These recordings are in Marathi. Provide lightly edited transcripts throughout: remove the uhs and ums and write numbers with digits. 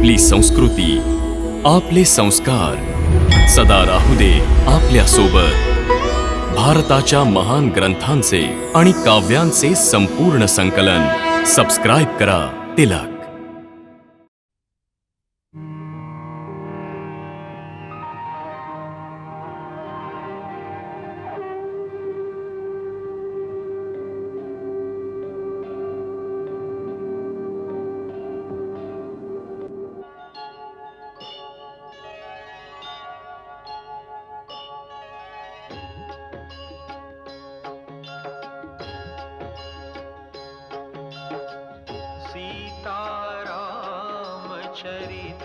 आपली संस्कृती, आपले संस्कार सदा राहू दे आपल्या सोबत. भारताच्या महान ग्रंथांचे आणि काव्यांचे संपूर्ण संकलन. सबस्क्राईब करा तिलक. चरित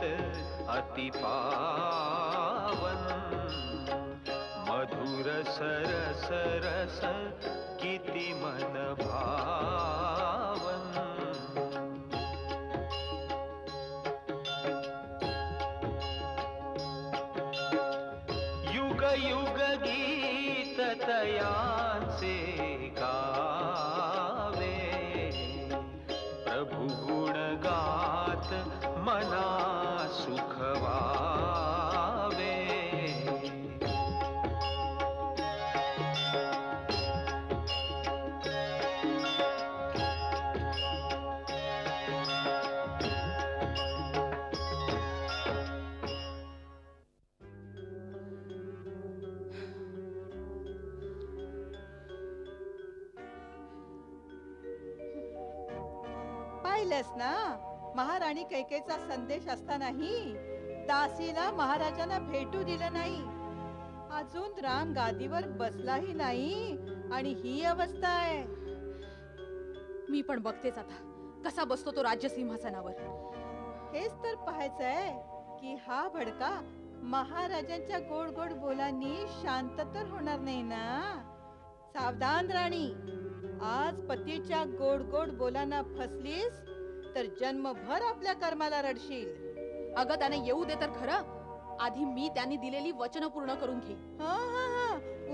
अति पावन, मधुर सरस रस किति मन भावन. युग युग गीत तयांचे गावे, प्रभु गुण गात मना सुख वावे. पाहिलंस ना, महाराणी कैकेचा संदेश असतानाही दासीला महाराजांना भेटू दिलं नाही. अजून राम गादीवर बसलाही नाही आणि ही अवस्था आहे. मी पण बघतेच आता कसा बसतो तो राज्य सिंहासनावर. हेच तर पाहायचंय की हा भडका महाराजांच्या गोड गोड बोलांनी शांत तर होणार नाही ना. सावधान राणी, आज पतीच्या गोड गोड बोलांना फसलीस तर जन्मभर आपल्या कर्माला रडशील. अगं त्याने येऊ दे तर खरं. आधी मी त्यांनी दिलेली वचन पूर्ण करून घे.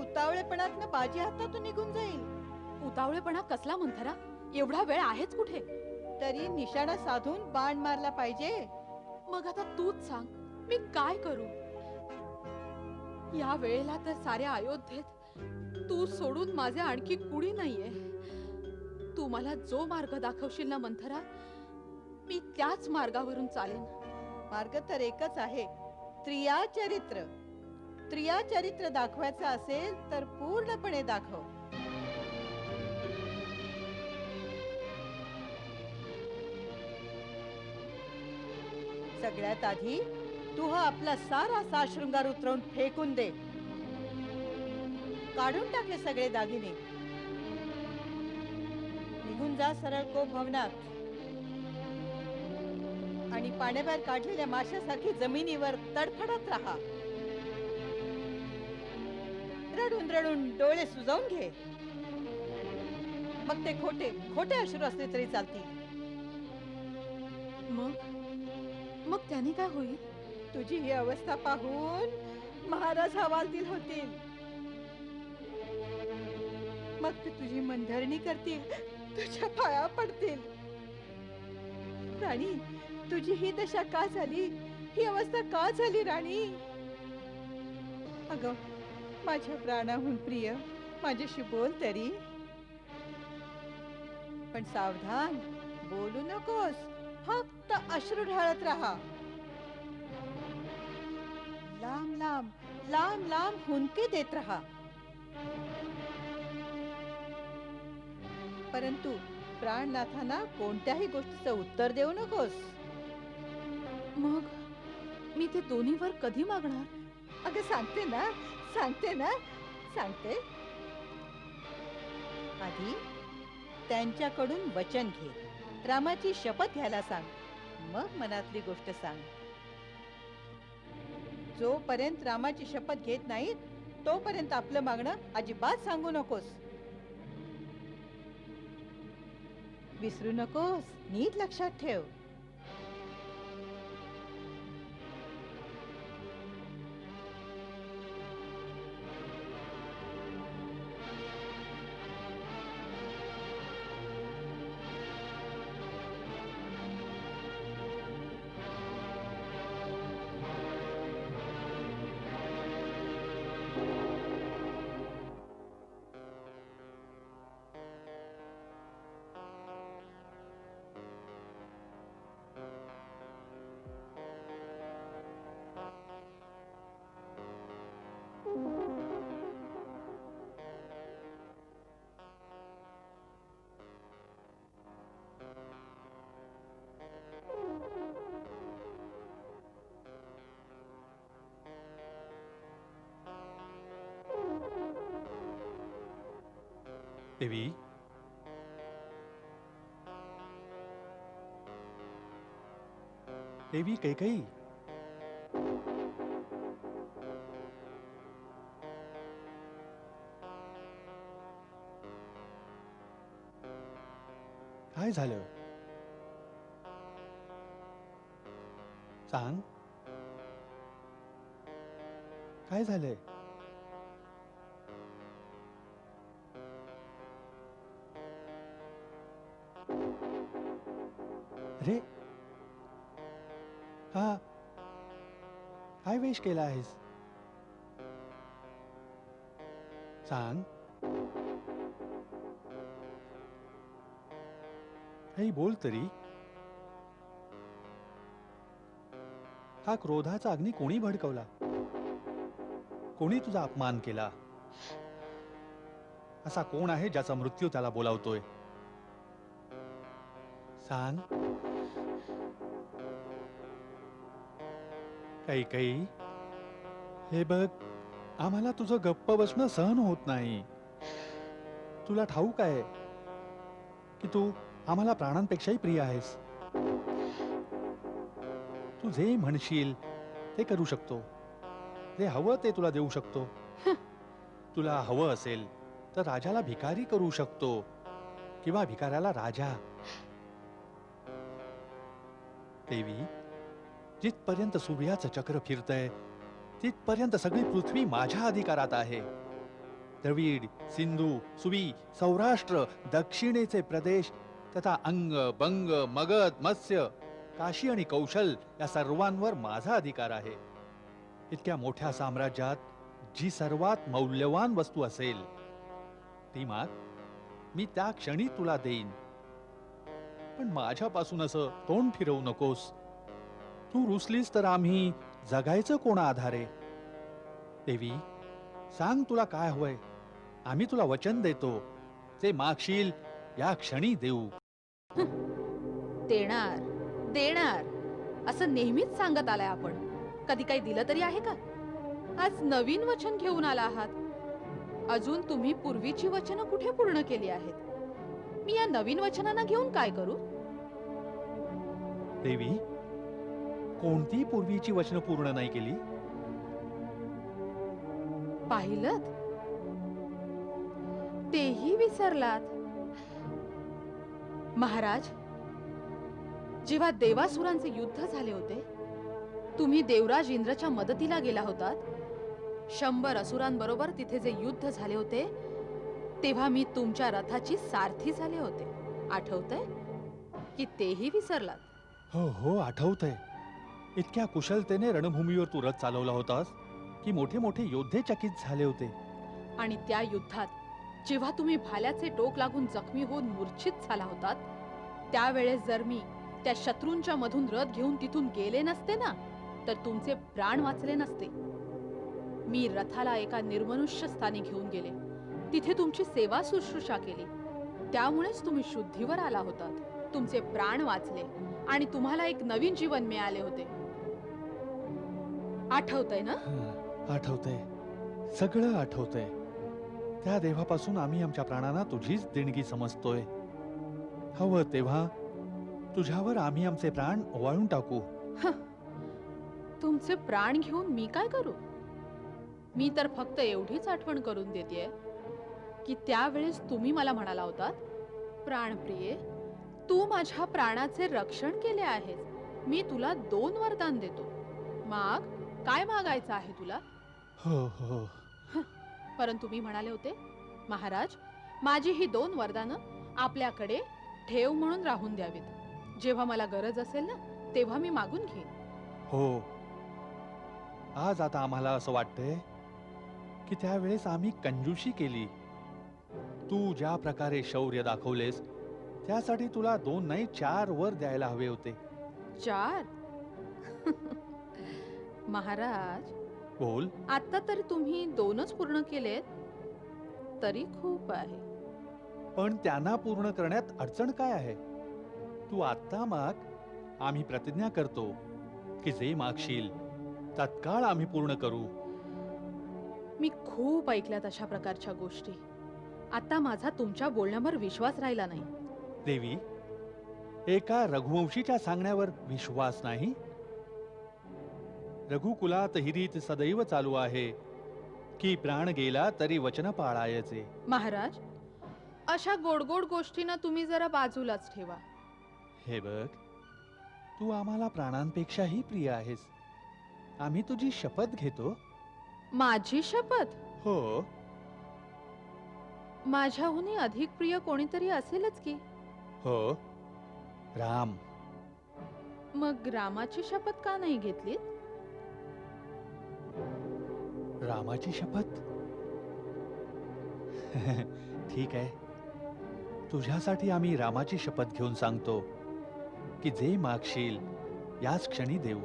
उतावळेपणात बाजी हातातून निघून जाईल. उतावळेपणा कसला मंथरा? एवढा वेळ आहेच कुठे? तरी निशाणा साधून बाण मारला पाहिजे. मग आता तूच सांग, मी काय करू? या वेळेला तर साऱ्या अयोध्येत तू सोडून माझे आणखी कुणी नाहीये. तू मला जो मार्ग दाखवशील ना मंथरा, मी त्याच मार्गावरून चालेन. मार्ग तर एकच आहे, त्रिया चरित्र. त्रिया चरित्र दाखवायचं असेल तर पूर्णपणे दाखव. सगळ्यात आधी तू हा आपला सारा साशृंगार उतरवून फेकून दे. काढून टाकले सगळे दागिने. निघून जा सरळ कोप भवनात आणि पाण्याबाहेर काढलेल्या माशासारखी जमिनीवर तडफडत राहा. रडून रडून डोळे सुजवून घे. मग ते खोटे खोटे अश्रू असले तरी चालतील. मग त्याने काय होईल? तुझी ही अवस्था पाहून महाराज हवालदिल होतील. मग ते तुझी मनधरणी करतील, तुझ्या पाया पडतील. राणी, तुझी ही दशा का झाली? ही अवस्था का झाली राणी? अगं, माझ्या प्राणाहून प्रिय, माझ्याशी बोल तरी. पण सावधान, बोलू नकोस. फक्त अश्रू ढाळत राहा. लांब लांब लांब लांब हुंदके देत राहा. परंतु प्राणनाथांना कोणत्याही गोष्टीचं उत्तर देऊ नकोस. मग मी ते दोन्हीवर कधी मागणार? अगं सांगते ना, सांगते. आधी त्यांच्याकडून वचन घे. रामाची शपथ घ्यायला सांग. मग मनातली गोष्ट सांग. जोपर्यंत रामाची शपथ घेत नाहीत तोपर्यंत आपलं मागणं अजिबात सांगू नकोस. विसरू नकोस, नीट लक्षात ठेव. देवी, देवी कैकई, काय झालं? सांग, काय झालंय? अरे, हा काय वेश केला आहेस? सांग, काही बोल तरी. हा क्रोधाचा अग्नी कोणी भडकवला? कोणी तुझा अपमान केला? असा कोण आहे ज्याचा मृत्यू त्याला बोलावतोय? सांग. काही हे बघ, आम्हाला तुझं गप्प बसणं सहन होत नाही. तुला ठाऊक आहे की तू आम्हाला प्राणांपेक्षाही प्रिय आहेस. तू जे म्हणशील ते करू शकतो. जे हवं ते तुला देऊ शकतो. तुला हवं असेल तर राजाला भिकारी करू शकतो किंवा भिकाऱ्याला राजा. देवी, जिथपर्यंत सूर्याचं चक्र फिरतंय तिथपर्यंत सगळी पृथ्वी माझ्या अधिकारात आहे. द्रविड, सिंधू, सुवी, सौराष्ट्र, दक्षिणेचे प्रदेश तथा अंग, बंग, मगध, मत्स्य, काशी आणि कौशल या सर्वांवर माझा अधिकार आहे. इतक्या मोठ्या साम्राज्यात जी सर्वात मौल्यवान वस्तू असेल ती माग, मी त्या क्षणी तुला देईन. पण माझ्यापासून असं तोंड फिरवू नकोस. तू रुसलीस तर आम्ही जगायचं कोणा आधारे? देवी, सांग तुला काय हवंय. आम्ही तुला वचन देतो, जे मागशील या क्षणी देऊ. देणार देणार असं नेहमीच सांगत आलाय आपण. कधी काही दिलं तरी आहे का? आज नवीन वचन घेऊन आला आहात. अजून तुम्ही पूर्वीची वचनं कुठे पूर्ण केली आहेत? मी या नवीन वचनांना घेऊन काय करू? देवी, कोणती पूर्वीची वचनं पूर्ण नाही केली? पाहिलत, तेही विसरलात. महाराज, जेव्हा देवासुरांचे युद्ध झाले होते, तुम्ही देवराज इंद्रच्या मदतीला गेला होतात. 100 असुरांबरोबर तिथे जे युद्ध झाले होते तेव्हा मी तुमच्या रथाची सारथी झाले होते. आठवतंय की तेही विसरलात? हो हो, आठवतंय. इतक्या कुशलतेने रणभूमीवर तू रथ चालवला होतास की मोठे मोठे योद्धे चकित झाले होते. आणि त्या युद्धात जेव्हा तुम्ही भाल्याचे टोक लागून जखमी होऊन मूर्छित झाला होतात, त्यावेळेस जर मी त्या शत्रूंच्या मधून रथ घेऊन तिथून गेले नसते ना, तर तुमचे प्राण वाचले नसते. मी रथाला एका निर्मनुष्य स्थानी घेऊन गेले. तिथे तुमची सेवा शुश्रूषा केली. त्यामुळेच तुम्ही शुद्धीवर आला होतात. तुमचे प्राण वाचले आणि तुम्हाला एक नवीन जीवन मिळाले होते. आठवतंय ना? आठवतंय, सगळं आठवतंय. त्या देवापासून आम्ही आमच्या प्राणांना तुझीच देणगी समजतोय. हवं तेव्हा तुझ्यावर आम्ही आमचे प्राण ओवाळून टाकू. तुमचे प्राण घेऊन मी काय करू? मी तर फक्त एवढीच आठवण करून देतेय की त्यावेळेस तुम्ही मला म्हणाला होतात, प्राणप्रिये, तू माझ्या प्राणाचे रक्षण केले आहेस. मी तुला 2 वरदान देतो. माग, काय मागायचं आहे तुला? हो हो. परंतु मी म्हणाले होते, महाराज, माझी ही 2 वरदानं आपल्याकडे ठेव म्हणून राहून द्यावीत. जेव्हा मला गरज असेल ना, तेव्हा मी मागून घेईन. हो, आज आता आम्हाला असं वाटतंय की त्यावेळेस आम्ही कंजूशी केली. तू ज्या प्रकारे शौर्य दाखवलेस त्यासाठी तुला 2 नाही 4 वर द्यायला हवे होते. 4? महाराज, बोल. आता तर तुम्ही 2च पूर्ण केलेत, तरी खूप आहे. पण त्यांना पूर्ण करण्यात अडचण काय आहे? तू आत्ता माग, आम्ही प्रतिज्ञा करतो की जे मागशील तत्काळ आम्ही पूर्ण करू. मी खूप ऐकल्यात अशा प्रकारच्या गोष्टी. आता माझा तुमच्या बोलण्यावर विश्वास राहिला नाही. देवी, एका रघुवंशीच्या सांगण्यावर विश्वास नाही? रघुकुलात हिरीत सदैव चालू आहे की प्राण गेला तरी वचन पाळायचे. महाराज, अशा गोडगोड गोष्टींना तुम्ही जरा बाजूलाच ठेवा. हे बघ, तू आम्हाला प्राणांपेक्षाही प्रिय आहेस. आम्ही तुझी शपथ घेतो. माझी शपथ? हो, माझ्याहूनही अधिक प्रिय कोणीतरी असेलच की. हो, राम. मग रामाची शपथ का नाही घेतली? रामाची शपथ? ठीक आहे, तुझ्यासाठी आम्ही रामाची शपथ घेऊन सांगतो की जे मागशील याच क्षणी देऊ.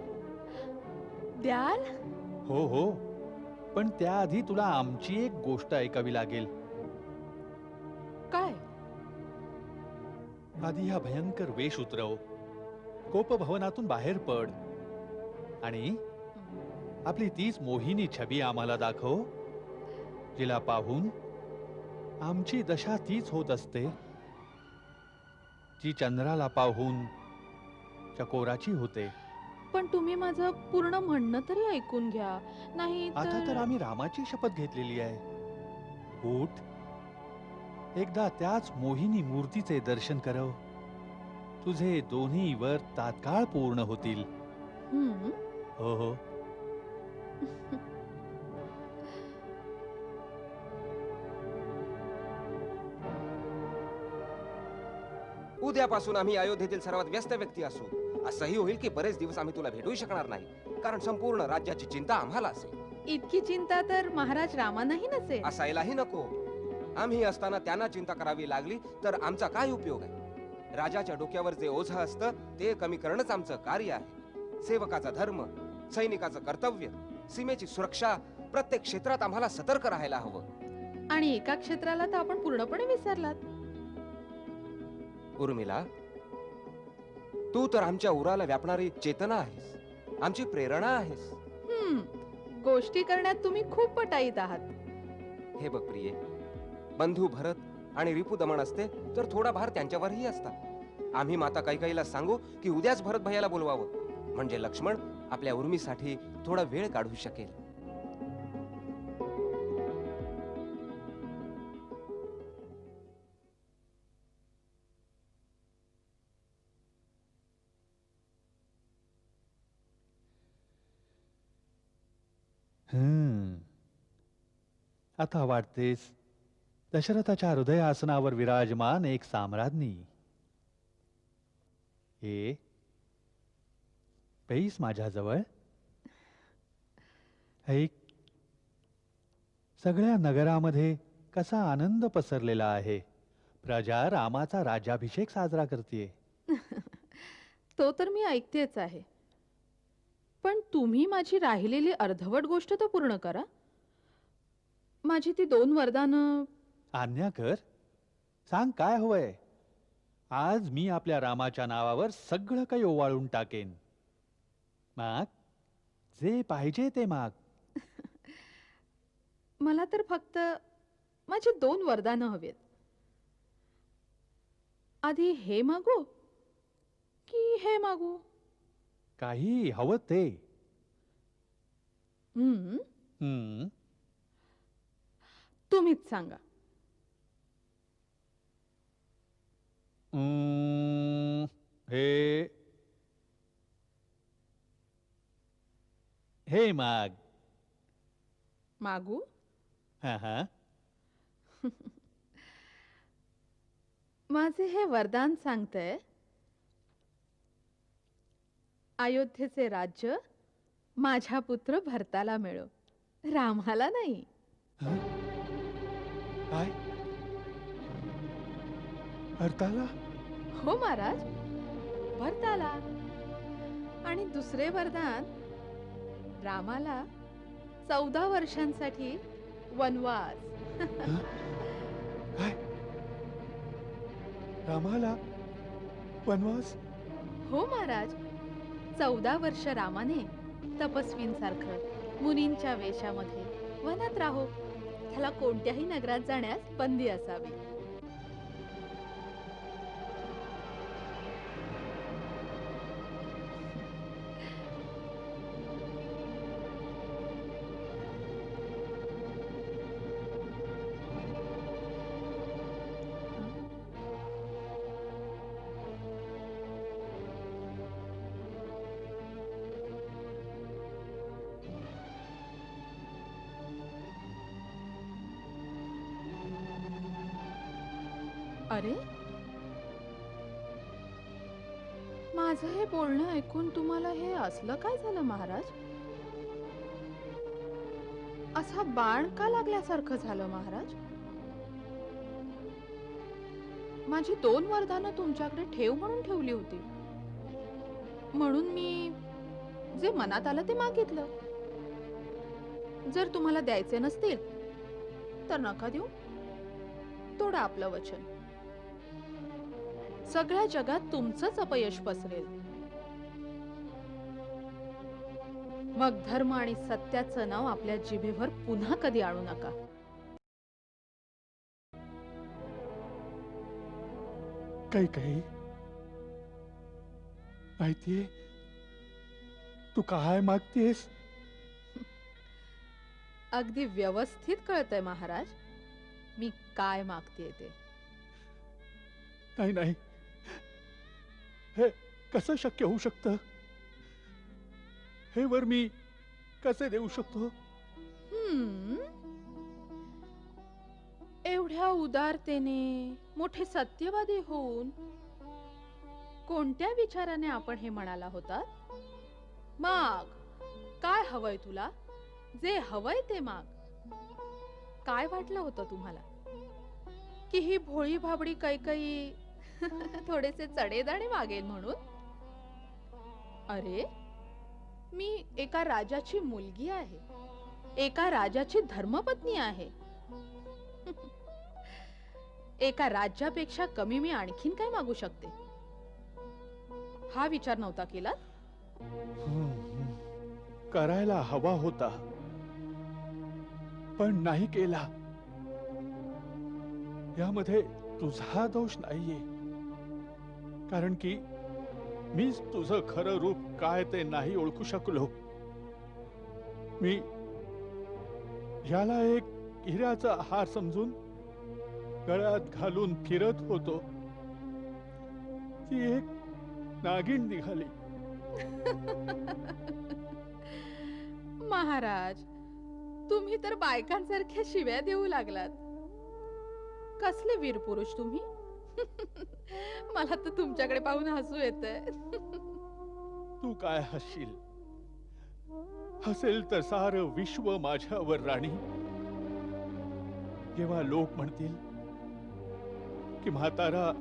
द्याल? हो हो, पण त्याआधी तुला आमची एक गोष्ट ऐकावी लागेल. काय? आधी हा भयंकर वेश उतरव, कोपभवनातून बाहेर पड आणि आपली तीच मोहिनी छबी आम्हाला दाखव, जिला पाहून आमची दशा तीच होत असते, जी चंद्राला पाहून चकोराची होते. पण तुम्ही माझं पूर्ण म्हणणं तरी ऐकून घ्या. नाही आता तर आम्ही रामाची शपथ घेतलेली आहे. उठ, एकदा त्याच मोहिनी मूर्तीचे दर्शन करव. तुझे दोन्ही वर तात्काळ पूर्ण होतील. हम्म. हो हो. उद्यापासून आम्ही अयोध्येतील सर्वात व्यस्त व्यक्ती असू. असंही होईल की बरेच दिवस आम्ही तुला भेटू शकणार नाही, कारण संपूर्ण राज्याची चिंता आम्हाला असेल. इतकी चिंता तर महाराज रामांनाही नसेल. असायलाही नको. आम्ही असताना त्यांना चिंता करावी लागली तर आमचा काय उपयोग आहे? राजाच्या डोक्यावर जे ओझं असतं ते कमी करणंच आमचं कार्य आहे. सेवकाचा धर्म, सैनिकाचं कर्तव्य, सीमेची सुरक्षा, प्रत्येक क्षेत्रात आम्हाला सतर्क राहायला हवं. आणि एका क्षेत्राला तर आपण पूर्णपणे विसरलात. उर्मिला, तू तर आमच्या उराला व्यापणारी चेतना आहेस, आमची प्रेरणा आहेस. गोष्टी करण्यात तुम्ही खूप पटाईत आहात. हे बघ प्रिये, बंधू भरत आणि रिपुदमन असते तर थोडा भार त्यांच्यावरही असता. आम्ही माता कैकेयीला सांगू की उद्याच भरत भैयाला बोलवावं, म्हणजे लक्ष्मण आपल्या उर्मीसाठी थोडा वेळ काढू शकेल. आता वाटतेस दशरथाच्या हृदयासनावर विराजमान एक साम्राज्ञी. हे पैस माझ्याजवळ ऐक. सगळ्या नगरामध्ये कसा आनंद पसरलेला आहे. प्रजा रामाचा राज्याभिषेक साजरा करते. तो तर मी ऐकतेच आहे, पण तुम्ही माझी राहिलेली अर्धवट गोष्ट तर पूर्ण करा. माझी ती 2 वरदानं. आज्ञा कर, सांग काय हवंय. आज मी आपल्या रामाच्या नावावर सगळं काही ओवाळून टाकेन. माग, जे पाहिजे ते माग. मला तर फक्त माझी 2 वरदानं हवीत. आधी हे मागू की हे मागू? काही हवं ते. हम्म. तुम्हीच सांगा. हे हे माग. मागू? हा. माझे हे वरदान सांगतंय, अयोध्येचे राज्य माझ्या पुत्र भरताला मिळो, रामाला नाही. काय? भरताला? हो महाराज, भरताला. आणि दुसरे वरदान, रामाला 14 वर्षांसाठी वनवास. काय? रामाला वनवास? हो महाराज, 14 वर्ष रामाने तपस्वींसारखं मुनींच्या वेशामध्ये वनात राहो त्याला कोणत्याही नगरात जाण्यास बंदी असावी. अरे, माझं हे बोलणं ऐकून तुम्हाला हे असलं काय झालं महाराज? असा बाण का लागल्यासारखं झालं महाराज? माझी 2 वरदानं तुमच्याकडे ठेव म्हणून ठेवली होती, म्हणून मी जे मनात आलं ते मागितलं. जर तुम्हाला द्यायचे नसतील तर नका देऊ. तोडा आपलं वचन. सगळ्या जगात तुमचंच अपयश पसरेल. मग धर्म आणि सत्याचं नाव आपल्या जिभेवर पुन्हा कधी आणू नका. काही माहितीये तू काय मागतेस? अगदी व्यवस्थित कळतंय महाराज मी काय मागतेय ते. नाही, हे कसं शक्य होऊ शकतं? हे वर मी कसे देऊ शकतो? एवढ्या उदारतेने मोठे सत्यवादी होऊन कोणत्या विचाराने आपण हे म्हणाला होता? माग, काय हवंय तुला? जे हवंय ते माग. काय वाटलं होतं तुम्हाला की ही भोळी भाबडी कैकई थोडेसे चढेदाणे मागेल म्हणून? अरे, मी एका राजाची मुलगी आहे, एका राजाची धर्मपत्नी आहे. एका राज्यापेक्षा कमी मी आणखीन काय मागू शकते? हा विचार नव्हता केला? करायला हवा होता पण नाही केला. यामध्ये तुझा दोष नाहीये, कारण की मीच तुझं खरं रूप काय ते नाही ओळखू शकलो. मी याला एक हिऱ्याचा हार समजून गळ्यात घालून फिरत होतो. ती एक नागिन निघाली. महाराज, तुम्ही तर बायकांसारख्या शिव्या देऊ लागलात. कसले वीर पुरुष तुम्ही. मला तर तुमच्याकडे पाहून हसू येतंय. तू काय हसशील? हसेल तर सारं विश्व माझ्यावर राणी. जेव्हा लोक म्हणतील की म्हातारा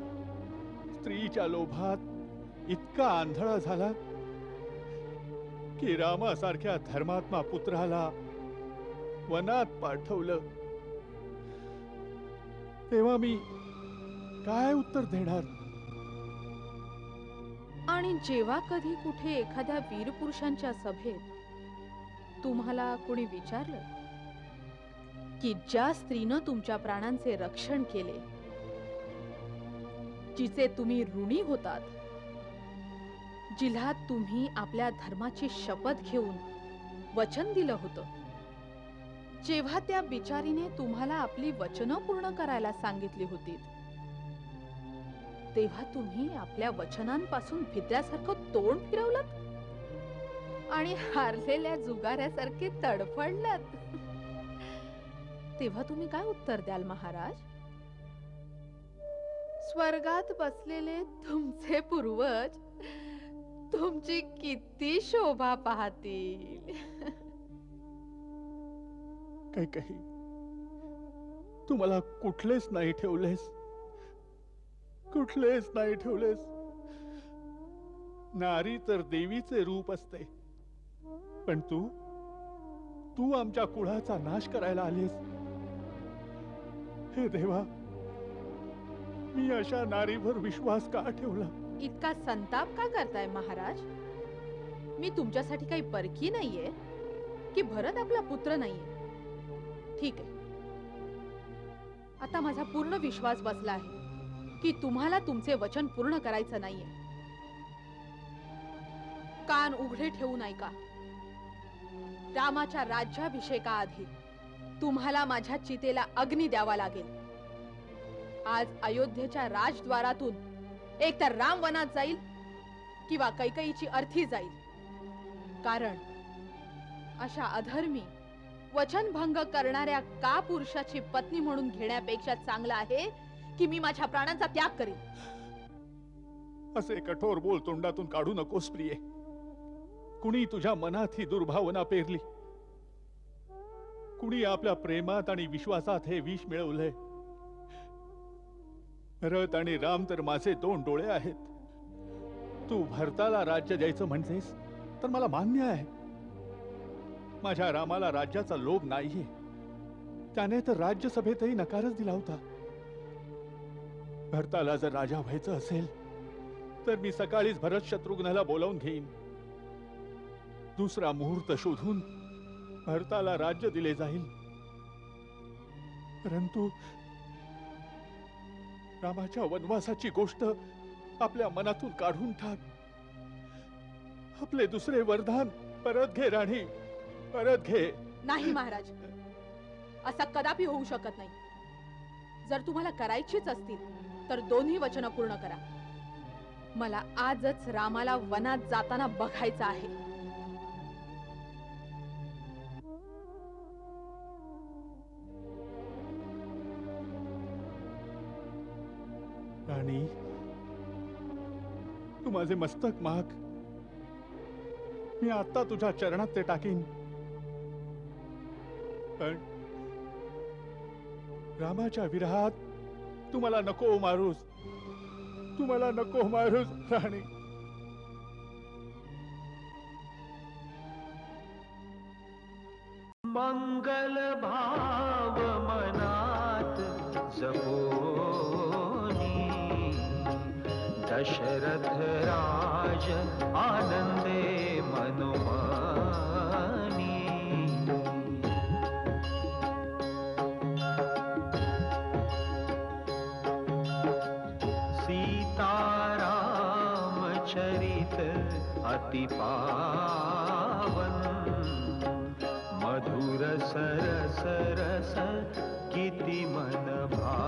स्त्रीच्या लोभात इतका आंधळा झाला की रामासारख्या धर्मात्मा पुत्राला वनात पाठवलं, तेव्हा मी काय उत्तर देणार? आणि जेव्हा कधी कुठे एखाद्या वीरपुरुषांच्या सभेत तुम्हाला कोणी विचारलं की ज्या स्त्रीनं तुमच्या प्राणांचे रक्षण केले, जिचे तुम्ही ऋणी होतात, जिल्हा तुम्ही आपल्या धर्माची शपथ घेऊन वचन दिलं होतं, जेव्हा त्या बिचारीने तुम्हाला आपली वचनं पूर्ण करायला सांगितली होती, तेव्हा तुम्ही आपल्या वचनांपासून भित्र्यासारखं तोंड फिरवलं आणि हारलेल्या जुगाऱ्यासारखे तडफडलात. तेव्हा तुम्ही काय उत्तर द्याल महाराज? स्वर्गात बसलेले तुमचे पूर्वज तुमची किती शोभा पाहतील. काही तू मला कुठलेच नाही ठेवलेस, कुठलेच नाही ठेवलेस. नारी तर देवीचे रूप असते, पण तू आमच्या कुळाचा नाश करायला आलीस. हे देवा, मी अशा नारीवर विश्वास का ठेवला? इतका संताप का करताय महाराज? मी तुमच्यासाठी काही परकी नाहीये की भरत आपला पुत्र नाहीये. ठीक आहे, आता माझा पूर्ण विश्वास बसला आहे की तुम्हाला तुमचे वचन पूर्ण करायचं नाहीये. कान उघडे ठेवून ऐका. रामाच्या राज्याभिषेकाआधी तुम्हाला माझ्या चितेला अग्नी द्यावा लागेल. आज अयोध्येच्या राजद्वारातून एकतर राम वनात जाईल किंवा कैकईची अर्थी जाईल. कारण अशा अधर्मी वचनभंग करणाऱ्या का पुरुषाची पत्नी म्हणून घेण्यापेक्षा चांगलं आहे की मी माझ्या प्राणांचा त्याग करीन. असे कठोर बोल तोंडातून काढू नकोस प्रिये. कुणी तुझ्या मनात ही दुर्भावना पेरली. कुणी आपल्या प्रेमात आणि विश्वासात हे विष मिळवलंय. रथ आणि राम तर माझे दोन डोळे आहेत. तू भरताला राज्य द्यायचं म्हणतेस तर मला मान्य आहे. माझ्या रामाला राज्याचा लोभ नाहीये. त्याने तर राज्यसभेतही नकारच दिला होता. भरताला जर राजा व्हायचं असेल तर मी सकाळीच भरत शत्रुघ्नाला बोलावून घेईन. दुसरा मुहूर्त शोधून भरताला राज्य दिले जाईल. परंतु रामाच्या वनवासाची गोष्ट आपल्या मनातून काढून टाक. आपले दुसरे वरदान परत घे राणी, परत घे. नाही महाराज, असं कदापि होऊ शकत नाही. जर तुम्हाला करायचीच असतील तर दोन्ही वचनं पूर्ण करा. मला आजच रामाला वनात जाताना बघायचं आहे. राणी, तू माझे मस्तक माग. मी आता तुझ्या चरणात ते टाकीन. पण रामाच्या विरहात तू मला नको मारूस. तू मला नको मारूस राणी. मंगल भाव मनात जपोनी दशरथ राज आनंदे मनोमनी. सीताराम चरित अति पावन मधुर सरस रस किति मन भावन.